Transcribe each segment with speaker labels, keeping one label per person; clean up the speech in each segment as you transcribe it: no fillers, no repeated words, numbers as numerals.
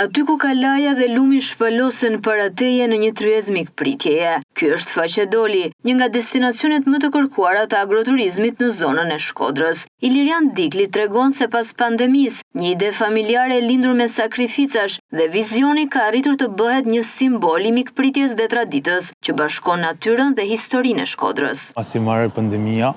Speaker 1: aty ku kalaja dhe lumi shpalosen para teje në një tryez mikpritjeje. Ky është Faqedoli, një nga destinacionet më të kërkuara të agroturizmit në zonën e Shkodrës. Ilirian Dikli tregon se pas pandemisë, një ide familjare e lindur me sakrificash dhe vizioni ka arritur të bëhet një simbol i mikpritjes dhe traditës që bashkon natyrën dhe historinë e Shkodrës.
Speaker 2: Pasi marrë pandemia,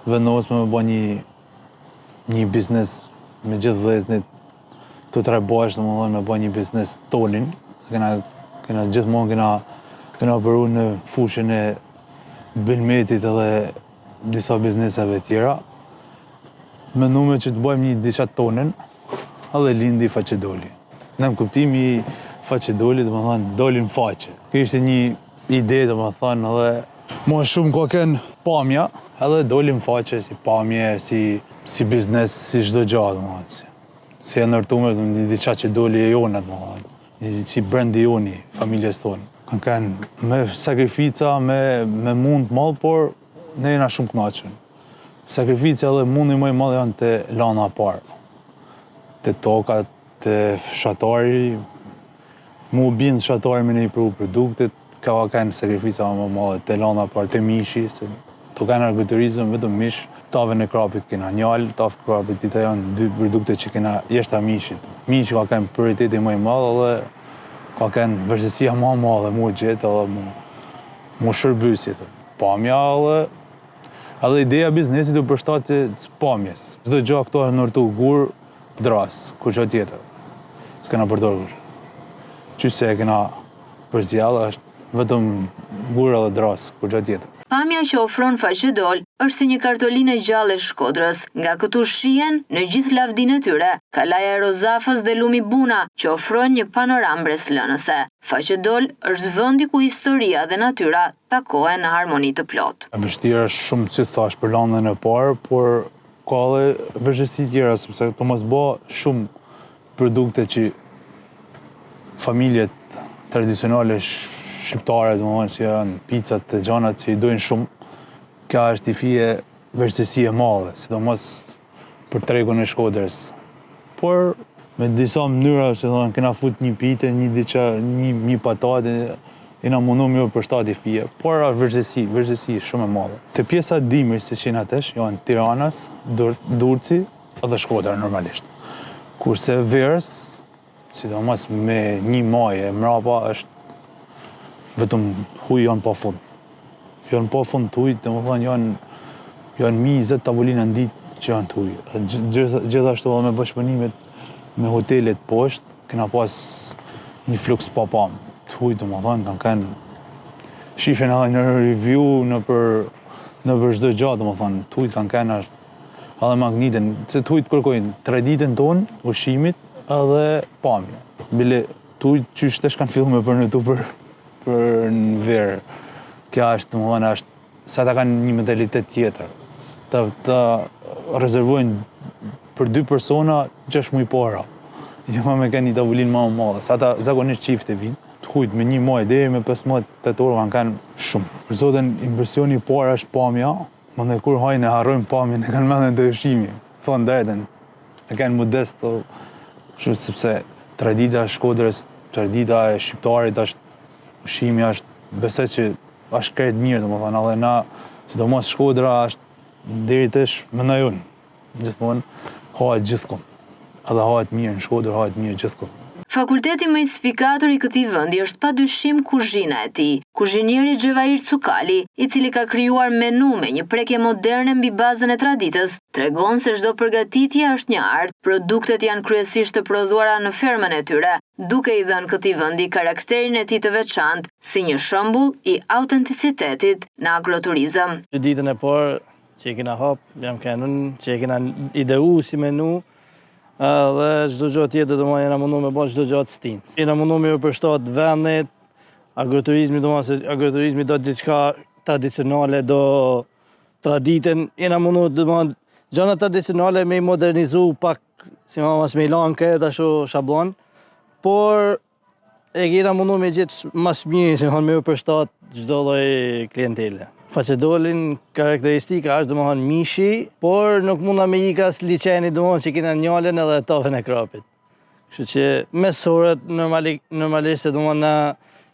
Speaker 2: vendosëm me bë një biznes me gjithë vëllezërit të tre bashkë, domethënë me bë një biznes tonin. Kena gjithmonë kena operuar në fushën e Belmetit edhe disa bizneseve tjera. Menduam që të bëjmë një diçka tonin, edhe lindi Faqedoli. Në kuptimi i Faqedoli, domethënë dolin faqe. Kjo ishte një ide, domethënë, edhe më shumë ka kënë pamja, edhe dolin faqe si pamje, si biznes, si çdo gjë, domethënë. Si e ndërtuar në diçka që doli e jona, domethënë, si brendi joni, familjes tonë. Kanë me sakrifica, me mund madh, por ne jena shumë kënaqur. Sakrifica dhe mundi më i madh janë te lana e parë. Te toka, te fshatari, mu bin fshatari me ne i pru produktet, ka kanë sakrifica më madhe te lana e parë, te mishi, se to kanë agroturizëm vetëm mish. Tavën e krapit kena njallë, tavë e krapit dita janë dy produkte që kena jeshta mishit. Mishi ka kanë prioriteti më i madh dhe ka kanë vërtetësia më e madhe mu gjetë edhe mu shërbysit. Pamja edhe ideja biznesit u përshtatet pamjes. Çdo gjë këto është ndërtu gur, dras, kur çdo tjetër. S'kena përdorur. Qyse e kena përzjellë është vetëm gur edhe dras, kur çdo tjetër.
Speaker 1: Pamja që ofron Faqedol është si një kartolinë e gjallë e Shkodrës. Nga këtu shihen në gjithë lavdinë e tyre, kalaja e Rozafës dhe lumi Buna që ofrojnë një panoramë breslënëse. Faqedol është vendi ku historia dhe natyra takohen në harmoni të plotë.
Speaker 2: Vështirë është shumë që thash për landën e parë, por ka edhe vështirësi tjera, sepse të mos bë shumë produkte që familjet tradicionale shqiptare, domethënë si janë picat e gjanat që i dojnë shumë. Kjo është i fije vështirësi e madhe, sidomos për tregun e Shkodrës. Por me disa mënyra, se thonë, kena fut një pite, një patate, jena mundu me përshtat i fije. Por është vështirësi shumë e madhe. Te pjesa dimrit se qenë atesh, janë Tiranas, Durrëci edhe Shkodra normalisht. Kurse verës, sidomos me një maje mrapa, është vetëm huj janë pa fund. Janë pa fund të huj, domethënë janë 20 tavolina në ditë që janë të huj. Gjithashtu edhe me bashkëpunimet me hotelet poshtë, kena pas një fluks pa pam. Të huj, domethënë, kanë shifën edhe në review në për çdo gjë, domethënë, të huj kanë edhe magnitën, se të huj të kërkojnë traditën tonë, ushqimit edhe pamje. Bile të huj qysh tesh kanë fillu me përnetu për në verë. Kja është, domethënë, sa ta kanë një mentalitet tjetër. Të rezervojnë për 2 persona 6 muj para. Jo me kanë një tavolinë më e madhe. Sa ta zakonisht çifte vinë. Të hujt me 1 muaj deri me 15 tetor kanë shumë. Për zotin, impresioni i parë është pamja, mandej kur hajnë e harrojnë pamjen, e kanë mendjen te ushqimi. Thonë drejtën. E kanë modest, sepse tradita e Shkodrës, tradita e shqiptarit është ushqimi është, besoj që është krejt mirë, domethënë, edhe na, sidomos Shkodra është deri tash mendoj unë, gjithmonë hahet gjithkund. Edhe hahet mirë në Shkodër, hahet mirë gjithkund.
Speaker 1: Fakulteti më inspikator i këtij vendi është padyshim kuzhina e tij. Kuzhinieri Xhevair Cukali, i cili ka krijuar menu me një prekje moderne mbi bazën e traditës, tregon se çdo përgatitje është një art. Produktet janë kryesisht të prodhuara në fermën e tyre, duke i dhënë këtij vendi karakterin e tij të veçantë, si një shembull i autenticitetit në agroturizëm.
Speaker 3: Ditën e parë që e kena hap, jam kënën, që e kena ideu si menu, dhe çdo gjë tjetër domosdoshmë jena mundu me bërë çdo gjë të stinj. Jena mundu me përshtat vendit, agroturizmi, domosdoshmë se agroturizmi do diçka tradicionale, do traditën, jena mundu domosdoshmë gjëra tradicionale me i modernizu pak, si mas me i lanë këtë ashtu shablon, por e kena mundu me gjetë mas mirë, si me përshtat çdo lloj klientele. Faqedolin karakteristika është domethënë mishi, por nuk munda me ikas liçeni domethënë që kena njallën edhe tavën e krapit. Kështu që mesoret normalisht do më na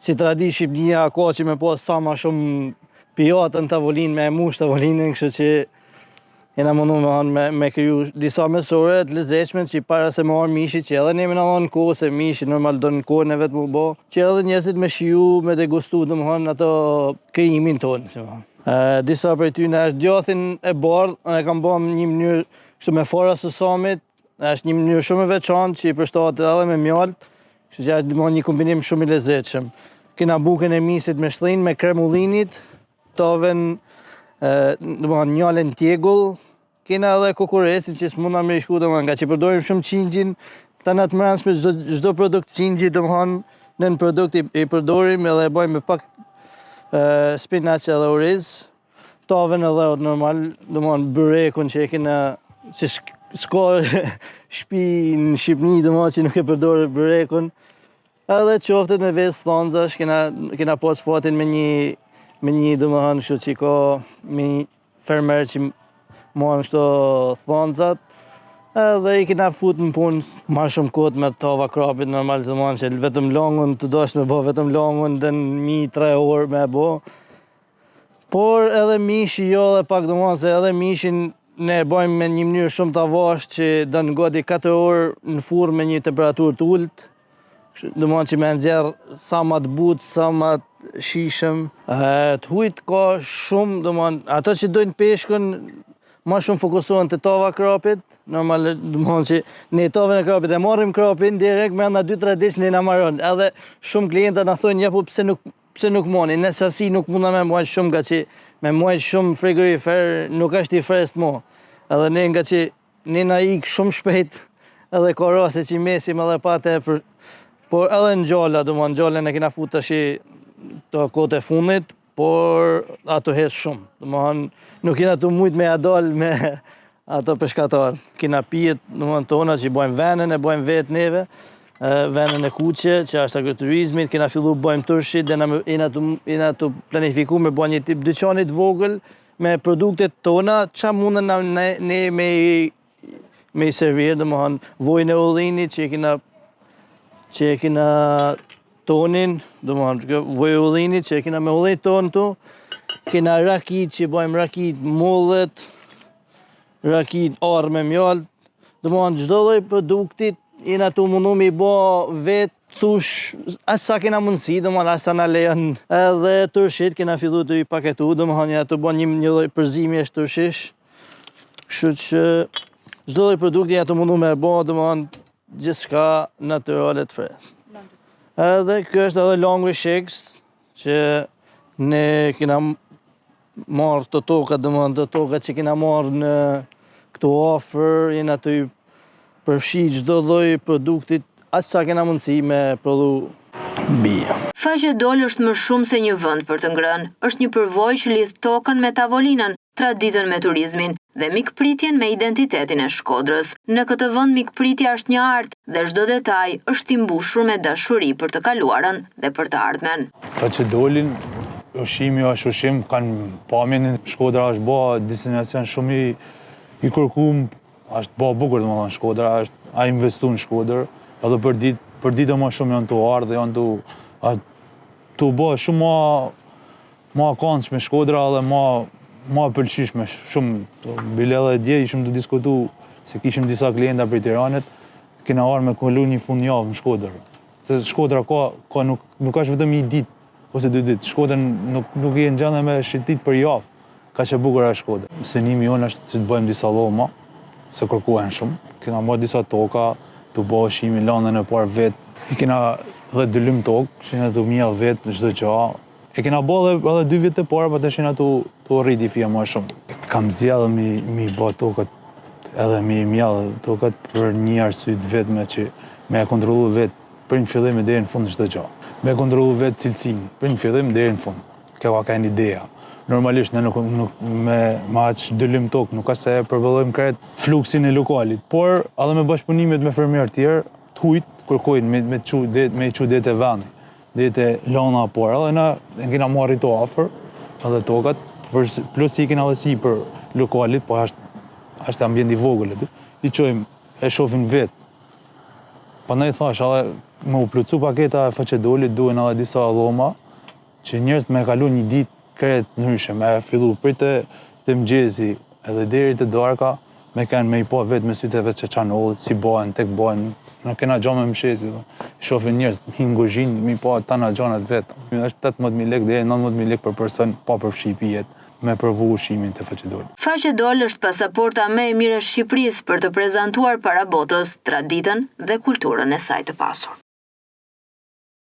Speaker 3: si tradi Shqipnia ka që me pas sa ma shumë pijatën tavolinë, me mush tavolinën, kështu që jena mundu me kriju disa mesore të lezetshme që para se me arë mishi që edhe nemi në anë kohë, se mishi normal do në kohën e vetë më bo, që edhe njerëzit me shiju, me degustu dhe më hanë ato krijimin tonë. Disa për ty në është djathin e bardhë, e kam bo një mënyrë kështu me fara susamit, është një mënyrë shumë e veçantë që i përshtatet edhe me mjaltë, kështu që është një kombinim shumë i lezetshëm. Kena bukën e misit me shtrin, me krem ullinit, taven njalen tjegull, kena edhe kokorecin që s'muna me i shku nga që përdorim shumë qingjin, të në të mërënsme gjdo produkt qingji në produkt i përdorim edhe e bojmë me pak spinac edhe oriz, taven edhe normal, bërekun që e kena, që s'ka shpi në Shqipni që nuk e përdore bërekun, edhe qoftet me vezë thonzash, kena pas fatin me një domethënë kështu që ka me një fermer që marrën kështu thonzat, edhe i kena fut në punë ma shumë kohët me tava krapit normal domethënë që vetëm langun të dosh me bo, vetëm langun dhe në 3 orë me bo. Por edhe mishi jo dhe pak domethënë se edhe mishin ne bojmë me një mënyrë shumë të avash që dënë gati 4 orë në furrë me një temperaturë të ulët, domethënë që me nxjerrë sa ma të butë, sa ma të shishëm. Të hujt ka shumë, domethënë ato që dojnë peshkën ma shumë fokusohen të tava krapit, normal domethënë që ne tavën e krapit e marrim krapin direkt me na 2-3 ditë ne na marron. Edhe shumë klienta na thonë ja po pse nuk moni, në sasi nuk munda me muaj shumë nga që me muaj shumë frigorifer nuk është i frest mo. Edhe ne nga që ne na ik shumë shpejt edhe ka raste që mesim edhe pa tepër. Por edhe në gjalla, domethënë gjallën e kena fut tash të kohët e fundit, por ato hes shumë. Domethënë nuk kena të mujt me ja dal me ato peshkatarë. Kena pijet, domethënë tona që i bojmë venën, e bojmë vetë neve, venën e kuqe, që është agroturizmit, kena fillu bojmë tërshit, dhe jena të planifiku me bojmë një tip dyqanit vogël me produktet tona, qa mundën ne me i servirë, domethënë vojnë e ullinit që e kena tonin, domethënë vojë ullinit që e kena me ullit ton tu, kena rakit që bojmë rakit mollet, rakit arë me mjallë, domethënë çdo lloj produktit jena të mundu me i bo vetë thush, aq sa kena mundësi, domethënë aq sa na lejon edhe tërshit kena fillu të i paketu, domethënë ja të bo një lloj përzimi është tërshish, kështu që çdo lloj produkti ja të mundu me e bo, domethënë gjithçka natyrale të freskët. Edhe kjo është edhe Language Shakes, që ne kena marrë të tokat, domethënë të tokat që kena marrë në këtu afër, jena të i përfshi çdo lloj produktit, aq sa kena mundësi me prodhu bia.
Speaker 1: Faqe Dol është më shumë se një vend për të ngrënë, është një përvojë që lidh tokën me tavolinën, traditën me turizmin dhe mikpritjen me identitetin e Shkodrës. Në këtë vend mikpritja është një art dhe çdo detaj është i mbushur me dashuri për të kaluarën dhe për të ardhmen.
Speaker 2: Faqe Dolin, ushqimi është ushqim, kanë pamjen Shkodra është bë destinacion shumë i kërkuar, është bë bukur domethënë Shkodra, ai investu në Shkodër, edhe për ditë më shumë janë të ardhur, janë të bë shumë më këndshme Shkodra dhe më pëlqyeshme shumë. Bile edhe dje ishim të diskutu se kishim disa klienta prej Tiranit, kena ardhur me kalu një fundjavë në Shkodër. Se Shkodra nuk është vetëm një ditë ose 2 ditë. Shkodër nuk je ngjane me shëtit për javë. Kaq e bukur është Shkodra. Synimi jonë është që të bëjmë disa lloma, se kërkohen shumë. Kena marrë disa toka, të bëjmë ushqimin landën e parë vetë. I kena edhe 2 lym tokë, që ne të mjell vetë çdo gjë. E kena bërë edhe 2 vjet e para, pa tash jena të rriti fija më shumë. Kam zgjedhur mi bë tokat edhe mi mjell tokat për një arsye të vetme që me e kontrollu vetë për në fillim deri në fund çdo gjë. Me e kontrollu vetë cilësinë për në fillim deri në fund. Kjo ka një ideja. Normalisht ne nuk me aq 2 lym tokë nuk ka se përballojmë krejt fluksin e lokalit, por edhe me bashkëpunimet me fermerë të tjerë, të hujt kërkojnë me i çu det e vendit. Dete lana por, edhe na e kena marrë to afër, edhe tokat, plus i kena edhe si për lokalit, po është ambient i vogël aty. I çojmë, e shohin vetë Pandaj thash, edhe me u plotsu paketa e Faqedolit, duhen edhe disa dhoma që njerëz me kalu një ditë krejt ndryshe, me fillu prej të mëngjesi edhe deri te darka, me kanë me i pa vetë me sytë vetë Çeçanollit, si bëhen, tek bëhen. Nuk kena gjo me mshesi, shohin njerëz hin kuzhinë, mi pa tana gjanat vetë. Është 18.000 lekë deri 19.000 lekë për person, pa përfshi pijet, me provu ushimin të Faqedolit.
Speaker 1: Faqedol është pasaporta më e mirë e Shqipërisë për të prezantuar para botës traditën dhe kulturën e saj të pasur.